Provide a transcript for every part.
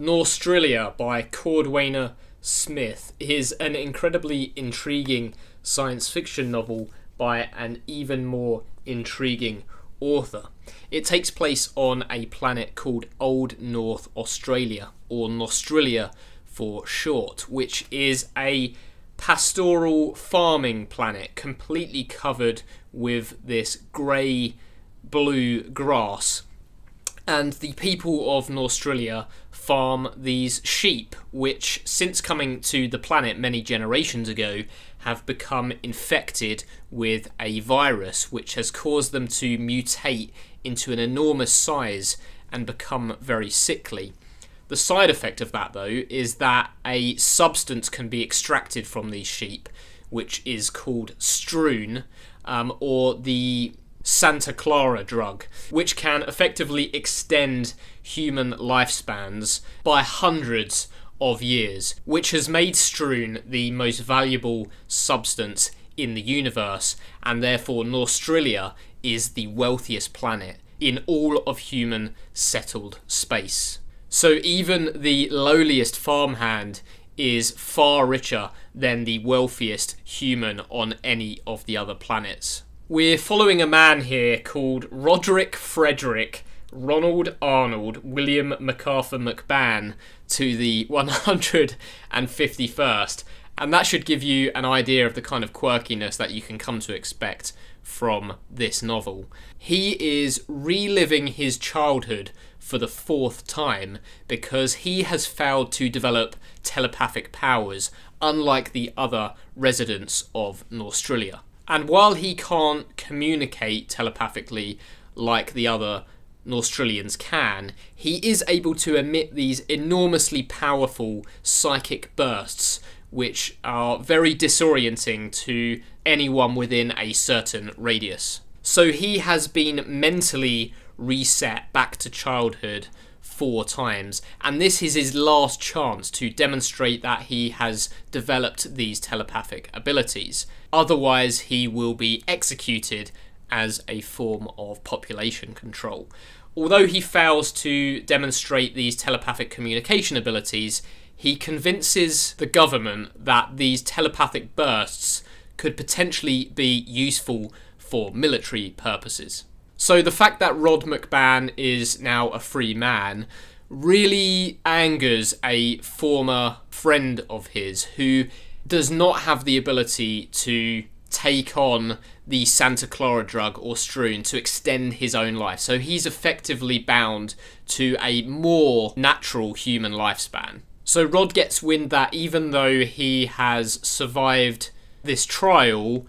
Norstrilia by Cordwainer Smith is an incredibly intriguing science fiction novel by an even more intriguing author. It takes place on a planet called Old North Australia, or Norstrilia for short, which is a pastoral farming planet completely covered with this grey-blue grass. And the people of Norstrilia farm these sheep, which, since coming to the planet many generations ago, have become infected with a virus which has caused them to mutate into an enormous size and become very sickly. The side effect of that, though, is that a substance can be extracted from these sheep, which is called stroon, or the Santa Clara drug, which can effectively extend human lifespans by hundreds of years, which has made stroon the most valuable substance in the universe, and therefore Norstrilia is the wealthiest planet in all of human settled space. So even the lowliest farmhand is far richer than the wealthiest human on any of the other planets. We're following a man here called Roderick Frederick Ronald Arnold William MacArthur McBann to the 151st, and that should give you an idea of the kind of quirkiness that you can come to expect from this novel. He is reliving his childhood for the fourth time because he has failed to develop telepathic powers, unlike the other residents of Norstrilia. And while he can't communicate telepathically like the other Norstrilians can, he is able to emit these enormously powerful psychic bursts, which are very disorienting to anyone within a certain radius. So he has been mentally reset back to childhood 4 times, and this is his last chance to demonstrate that he has developed these telepathic abilities. Otherwise, he will be executed as a form of population control. Although he fails to demonstrate these telepathic communication abilities, he convinces the government that these telepathic bursts could potentially be useful for military purposes. So the fact that Rod McBann is now a free man really angers a former friend of his who does not have the ability to take on the Santa Clara drug or stroon to extend his own life. So he's effectively bound to a more natural human lifespan. So Rod gets wind that even though he has survived this trial,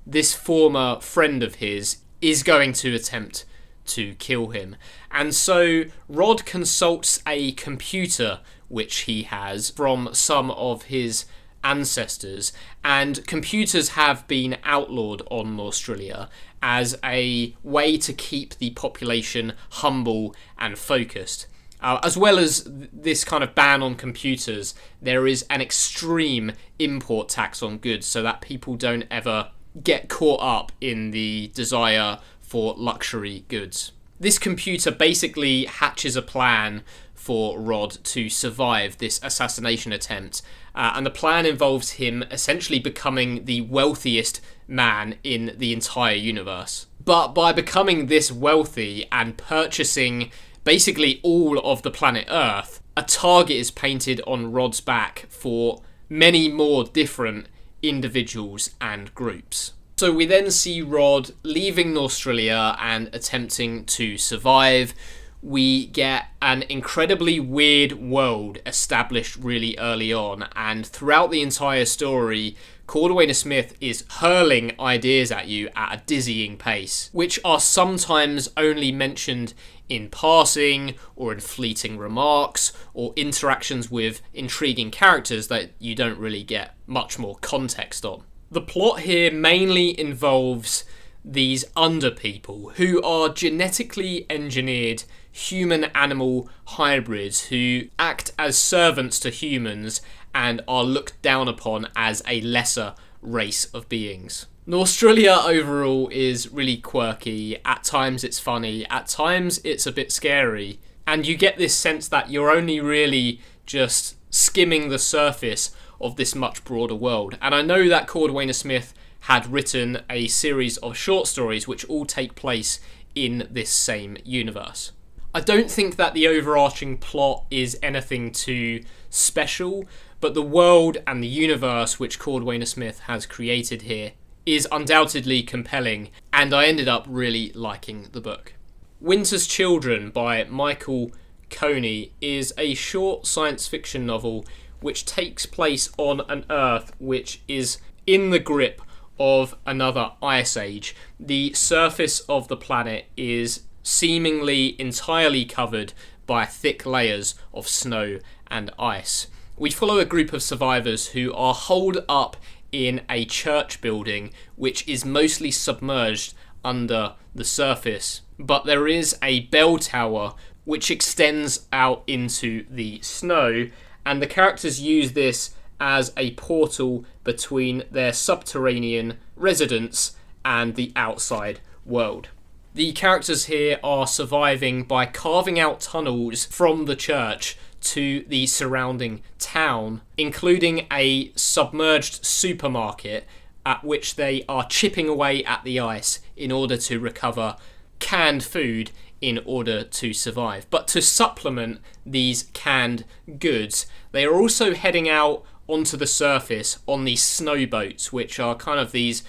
this former friend of his is going to attempt to kill him. And so Rod consults a computer which he has from some of his ancestors, and computers have been outlawed on Norstrilia as a way to keep the population humble and focused. As well as this kind of ban on computers, there is an extreme import tax on goods so that people don't ever get caught up in the desire for luxury goods. This computer basically hatches a plan for Rod to survive this assassination attempt, and the plan involves him essentially becoming the wealthiest man in the entire universe. But by becoming this wealthy and purchasing basically all of the planet Earth, a target is painted on Rod's back for many more different individuals and groups. So we then see Rod leaving Norstrilia and attempting to survive. We get an incredibly weird world established really early on, and throughout the entire story, Cordwainer Smith is hurling ideas at you at a dizzying pace, which are sometimes only mentioned in passing or in fleeting remarks or interactions with intriguing characters that you don't really get much more context on. The plot here mainly involves these underpeople who are genetically engineered human-animal hybrids who act as servants to humans and are looked down upon as a lesser race of beings. Norstrilia overall is really quirky. At times it's funny, at times it's a bit scary, And you get this sense that you're only really just skimming the surface of this much broader world. And I know that Cordwainer Smith had written a series of short stories which all take place in this same universe. I don't think that the overarching plot is anything too special, but the world and the universe which Cordwainer Smith has created here is undoubtedly compelling, and I ended up really liking the book. Winter's Children by Michael Coney is a short science fiction novel which takes place on an Earth which is in the grip of another ice age. The surface of the planet is seemingly entirely covered by thick layers of snow and ice. We follow a group of survivors who are holed up in a church building which is mostly submerged under the surface, but there is a bell tower which extends out into the snow, and the characters use this as a portal between their subterranean residence and the outside world. The characters here are surviving by carving out tunnels from the church to the surrounding town, including a submerged supermarket at which they are chipping away at the ice in order to recover canned food in order to survive. But to supplement these canned goods, they are also heading out onto the surface on these snow boats, which are kind of these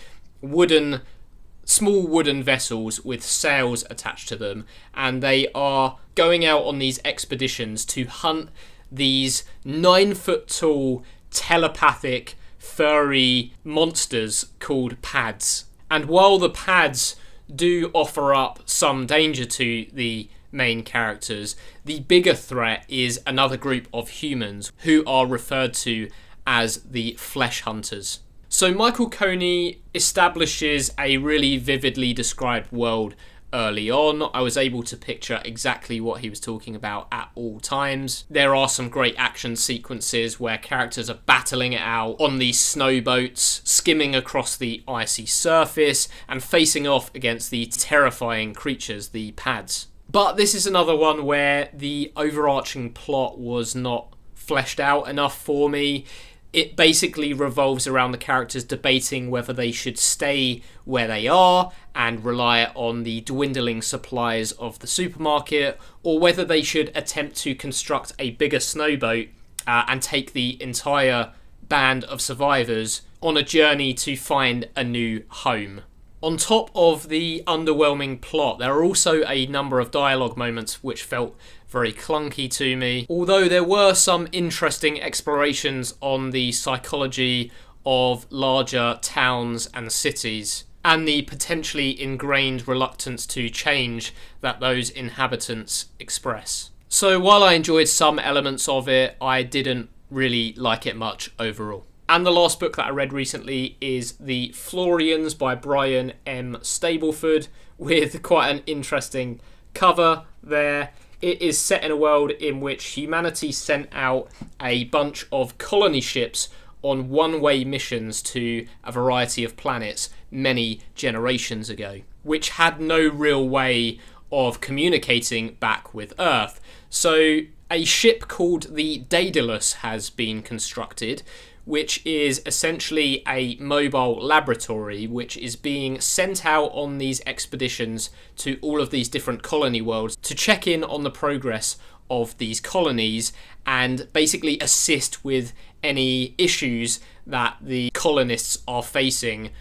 small wooden vessels with sails attached to them, and they are going out on these expeditions to hunt these 9-foot tall telepathic furry monsters called pads. And while the pads do offer up some danger to the main characters, the bigger threat is another group of humans who are referred to as the flesh hunters. So Michael Coney establishes a really vividly described world early on. I was able to picture exactly what he was talking about at all times. There are some great action sequences where characters are battling it out on these snow boats, skimming across the icy surface and facing off against the terrifying creatures, the pads. But this is another one where the overarching plot was not fleshed out enough for me. It basically revolves around the characters debating whether they should stay where they are and rely on the dwindling supplies of the supermarket, or whether they should attempt to construct a bigger snowboat and take the entire band of survivors on a journey to find a new home. On top of the underwhelming plot, there are also a number of dialogue moments which felt very clunky to me, although there were some interesting explorations on the psychology of larger towns and cities, and the potentially ingrained reluctance to change that those inhabitants express. So while I enjoyed some elements of it, I didn't really like it much overall. And the last book that I read recently is The Florians by Brian M. Stableford, with quite an interesting cover there. It is set in a world in which humanity sent out a bunch of colony ships on one-way missions to a variety of planets many generations ago, which had no real way of communicating back with Earth. So a ship called the Daedalus has been constructed, which is essentially a mobile laboratory which is being sent out on these expeditions to all of these different colony worlds to check in on the progress of these colonies and basically assist with any issues that the colonists are facing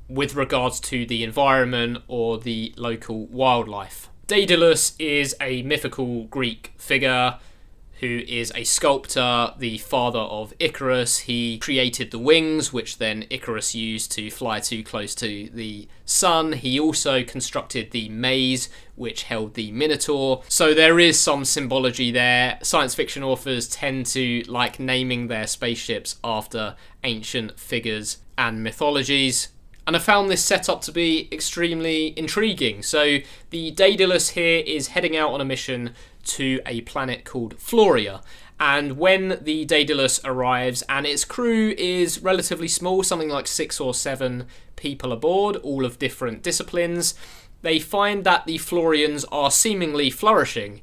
with regards to the environment or the local wildlife. Daedalus is a mythical Greek figure who is a sculptor, the father of Icarus. He created the wings, which then Icarus used to fly too close to the sun. He also constructed the maze, which held the Minotaur. So there is some symbology there. Science fiction authors tend to like naming their spaceships after ancient figures and mythologies. And I found this setup to be extremely intriguing. So the Daedalus here is heading out on a mission to a planet called Floria. And when the Daedalus arrives, and its crew is relatively small, something like 6 or 7 people aboard, all of different disciplines, they find that the Florians are seemingly flourishing.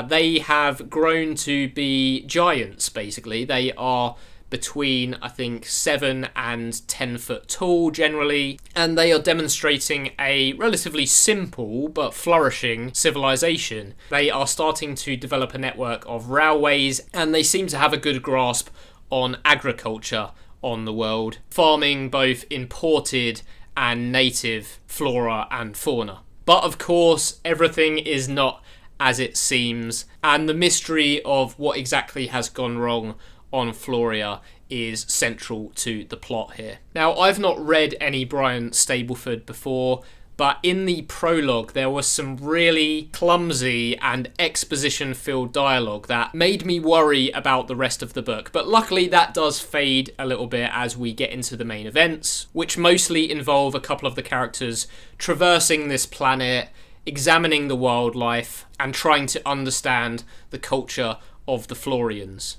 They have grown to be giants, basically. They are between, I think, 7 and 10 foot tall generally, and they are demonstrating a relatively simple but flourishing civilization. They are starting to develop a network of railways, and they seem to have a good grasp on agriculture on the world, farming both imported and native flora and fauna. But of course, everything is not as it seems, and the mystery of what exactly has gone wrong on Floria is central to the plot here. Now, I've not read any Brian Stableford before, but in the prologue there was some really clumsy and exposition-filled dialogue that made me worry about the rest of the book. But luckily that does fade a little bit as we get into the main events, which mostly involve a couple of the characters traversing this planet, examining the wildlife, and trying to understand the culture of the Florians.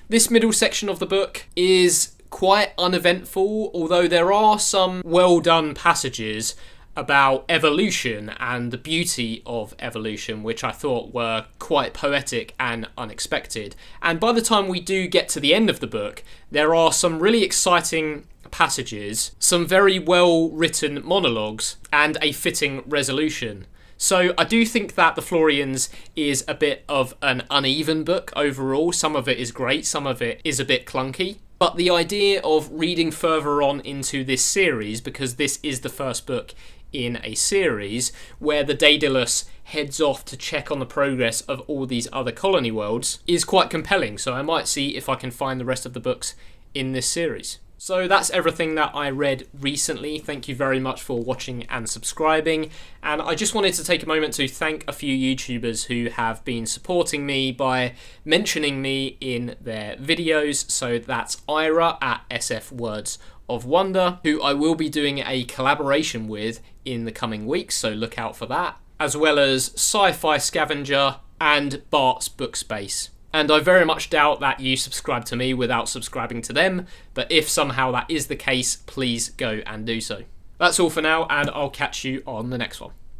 This middle section of the book is quite uneventful, although there are some well-done passages about evolution and the beauty of evolution, which I thought were quite poetic and unexpected. And by the time we do get to the end of the book, there are some really exciting passages, some very well-written monologues, and a fitting resolution. So I do think that The Florians is a bit of an uneven book overall. Some of it is great, some of it is a bit clunky. But the idea of reading further on into this series, because this is the first book in a series where the Daedalus heads off to check on the progress of all these other colony worlds, is quite compelling. So I might see if I can find the rest of the books in this series. So that's everything that I read recently. Thank you very much for watching and subscribing. And I just wanted to take a moment to thank a few YouTubers who have been supporting me by mentioning me in their videos. So that's Ira at SF Words of Wonder, who I will be doing a collaboration with in the coming weeks, so look out for that, as well as Sci-Fi Scavenger and Bart's Bookspace. And I very much doubt that you subscribe to me without subscribing to them, but if somehow that is the case, please go and do so. That's all for now, and I'll catch you on the next one.